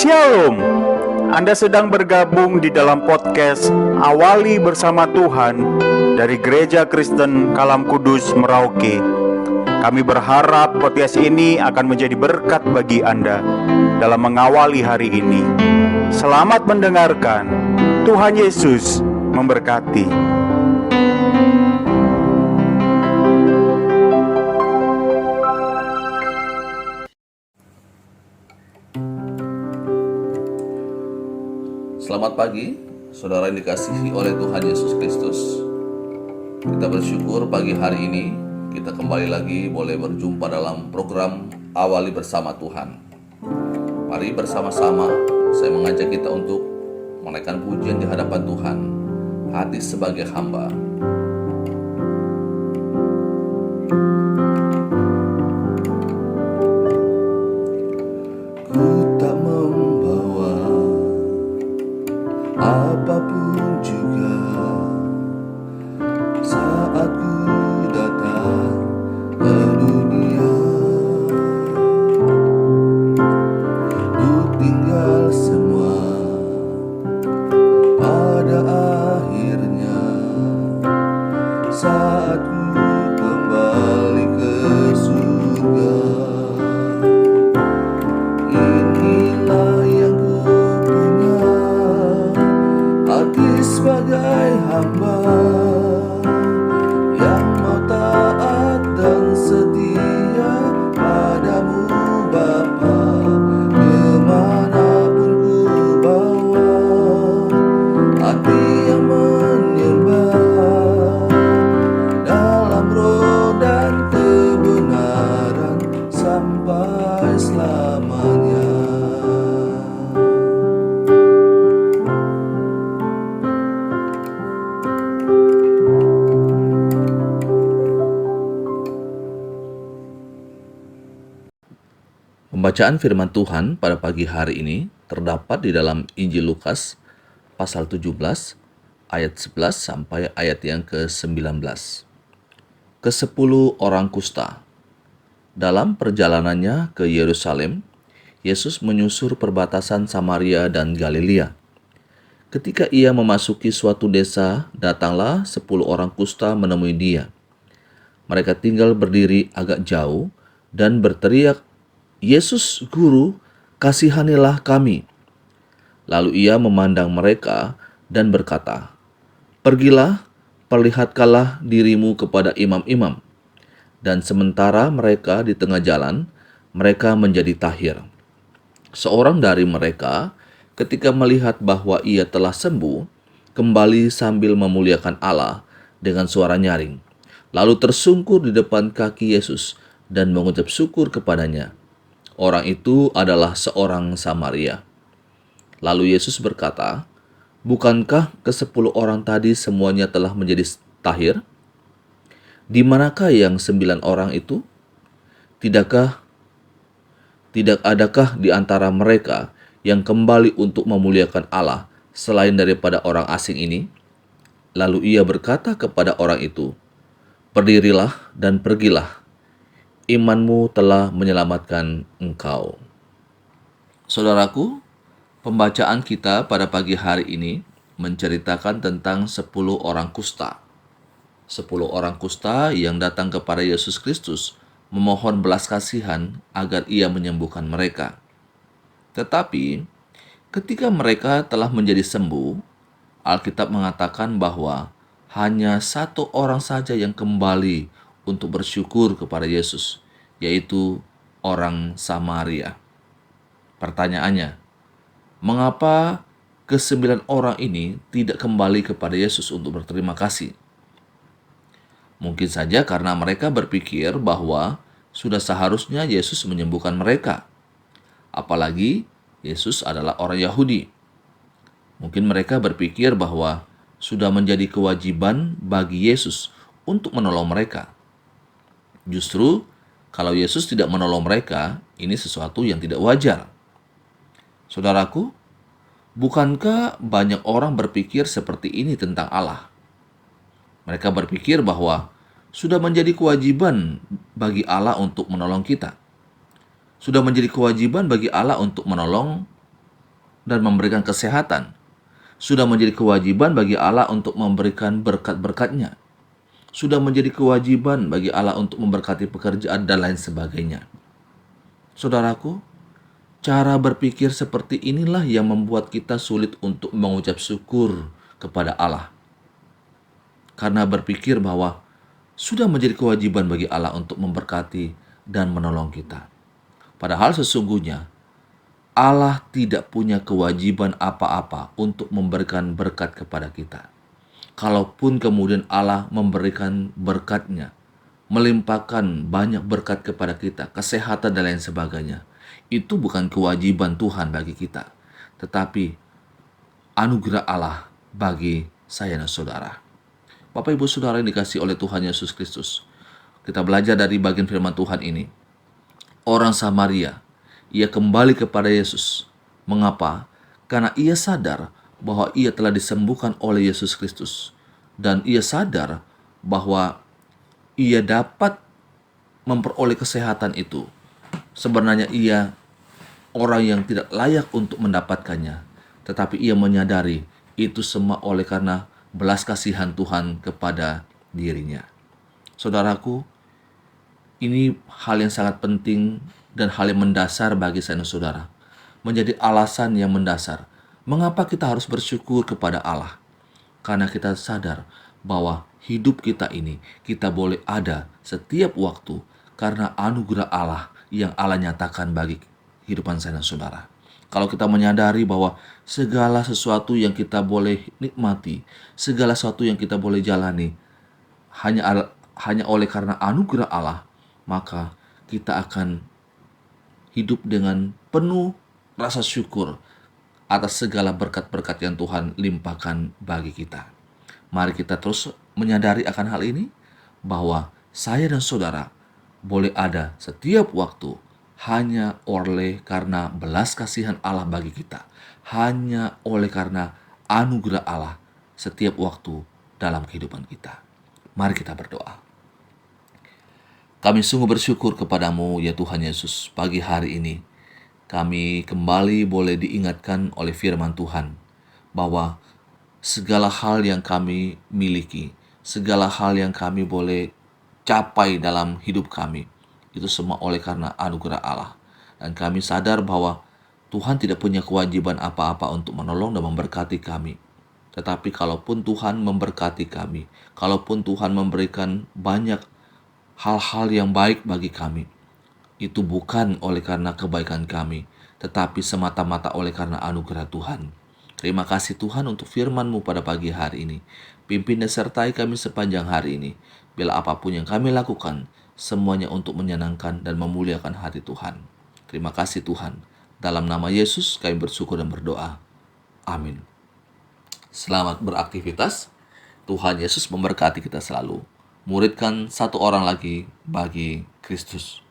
Shalom. Anda sedang bergabung di dalam podcast Awali Bersama Tuhan dari Gereja Kristen Kalam Kudus Merauke. Kami berharap podcast ini akan menjadi berkat bagi Anda dalam mengawali hari ini. Selamat mendengarkan. Tuhan Yesus memberkati. Selamat pagi, saudara yang dikasihi oleh Tuhan Yesus Kristus. Kita bersyukur pagi hari ini kita kembali lagi boleh berjumpa dalam program Awali Bersama Tuhan. Mari bersama-sama saya mengajak kita untuk menaikkan pujian di hadapan Tuhan, hati sebagai hamba. Apapun juga saat ku datang ke dunia, ku tinggal semua pada akhirnya saat ku kembali ke surga. Inilah yang ku punya, hati sebagai hamba yang mau taat dan setia padamu Bapa. Kemanapun ku bawa, hati yang menyembah dalam roh dan kebenaran sampai selamanya. Pembacaan firman Tuhan pada pagi hari ini terdapat di dalam Injil Lukas pasal 17 ayat 11 sampai ayat yang ke-19. Ke-10 orang kusta. Dalam perjalanannya ke Yerusalem, Yesus menyusur perbatasan Samaria dan Galilea. Ketika ia memasuki suatu desa, datanglah 10 orang kusta menemui dia. Mereka tinggal berdiri agak jauh dan berteriak, "Yesus, Guru, kasihanilah kami." Lalu ia memandang mereka dan berkata, "Pergilah, perlihatkanlah dirimu kepada imam-imam." Dan sementara mereka di tengah jalan, mereka menjadi tahir. Seorang dari mereka, ketika melihat bahwa ia telah sembuh, kembali sambil memuliakan Allah dengan suara nyaring, lalu tersungkur di depan kaki Yesus dan mengucap syukur kepadanya. Orang itu adalah seorang Samaria. Lalu Yesus berkata, "Bukankah ke-10 orang tadi semuanya telah menjadi tahir? Di manakah yang 9 orang itu? Tidak adakah di antara mereka yang kembali untuk memuliakan Allah selain daripada orang asing ini?" Lalu ia berkata kepada orang itu, "Berdirilah dan pergilah. Imanmu telah menyelamatkan engkau." Saudaraku, pembacaan kita pada pagi hari ini menceritakan tentang 10 orang kusta. 10 orang kusta yang datang kepada Yesus Kristus memohon belas kasihan agar ia menyembuhkan mereka. Tetapi ketika mereka telah menjadi sembuh, Alkitab mengatakan bahwa hanya 1 orang saja yang kembali untuk bersyukur kepada Yesus, yaitu orang Samaria. Pertanyaannya, mengapa ke-9 orang ini tidak kembali kepada Yesus untuk berterima kasih? Mungkin saja karena mereka berpikir bahwa sudah seharusnya Yesus menyembuhkan mereka. Apalagi Yesus adalah orang Yahudi. Mungkin mereka berpikir bahwa sudah menjadi kewajiban bagi Yesus untuk menolong mereka. Justru, kalau Yesus tidak menolong mereka, ini sesuatu yang tidak wajar. Saudaraku, bukankah banyak orang berpikir seperti ini tentang Allah? Mereka berpikir bahwa sudah menjadi kewajiban bagi Allah untuk menolong kita. Sudah menjadi kewajiban bagi Allah untuk menolong dan memberikan kesehatan. Sudah menjadi kewajiban bagi Allah untuk memberikan berkat-berkat-Nya. Sudah menjadi kewajiban bagi Allah untuk memberkati pekerjaan dan lain sebagainya. Saudaraku, cara berpikir seperti inilah yang membuat kita sulit untuk mengucap syukur kepada Allah. Karena berpikir bahwa sudah menjadi kewajiban bagi Allah untuk memberkati dan menolong kita. Padahal sesungguhnya Allah tidak punya kewajiban apa-apa untuk memberikan berkat kepada kita. Kalaupun kemudian Allah memberikan berkat-Nya, melimpahkan banyak berkat kepada kita, kesehatan dan lain sebagainya, itu bukan kewajiban Tuhan bagi kita, tetapi anugerah Allah bagi saya dan saudara. Bapak Ibu Saudara yang dikasihi oleh Tuhan Yesus Kristus, kita belajar dari bagian firman Tuhan ini. Orang Samaria, ia kembali kepada Yesus. Mengapa? Karena ia sadar bahwa ia telah disembuhkan oleh Yesus Kristus. Dan ia sadar bahwa ia dapat memperoleh kesehatan itu. Sebenarnya ia orang yang tidak layak untuk mendapatkannya. Tetapi ia menyadari itu semua oleh karena belas kasihan Tuhan kepada dirinya. Saudaraku, ini hal yang sangat penting dan hal yang mendasar bagi saya dan saudara. Menjadi alasan yang mendasar. Mengapa kita harus bersyukur kepada Allah? Karena kita sadar bahwa hidup kita ini kita boleh ada setiap waktu karena anugerah Allah yang Allah nyatakan bagi kehidupan saya dan saudara. Kalau kita menyadari bahwa segala sesuatu yang kita boleh nikmati, segala sesuatu yang kita boleh jalani hanya oleh karena anugerah Allah, maka kita akan hidup dengan penuh rasa syukur atas segala berkat-berkat yang Tuhan limpahkan bagi kita. Mari kita terus menyadari akan hal ini, bahwa saya dan saudara boleh ada setiap waktu hanya oleh karena belas kasihan Allah bagi kita, hanya oleh karena anugerah Allah setiap waktu dalam kehidupan kita. Mari kita berdoa. Kami sungguh bersyukur kepadamu ya Tuhan Yesus, pagi hari ini kami kembali boleh diingatkan oleh firman Tuhan bahwa segala hal yang kami miliki, segala hal yang kami boleh capai dalam hidup kami, itu semua oleh karena anugerah Allah. Dan kami sadar bahwa Tuhan tidak punya kewajiban apa-apa untuk menolong dan memberkati kami. Tetapi kalaupun Tuhan memberkati kami, kalaupun Tuhan memberikan banyak hal-hal yang baik bagi kami, itu bukan oleh karena kebaikan kami, tetapi semata-mata oleh karena anugerah Tuhan. Terima kasih Tuhan untuk firman-Mu pada pagi hari ini. Pimpin dan sertai kami sepanjang hari ini. Bila apapun yang kami lakukan, semuanya untuk menyenangkan dan memuliakan hati Tuhan. Terima kasih Tuhan. Dalam nama Yesus kami bersyukur dan berdoa. Amin. Selamat beraktivitas. Tuhan Yesus memberkati kita selalu. Muridkan satu orang lagi bagi Kristus.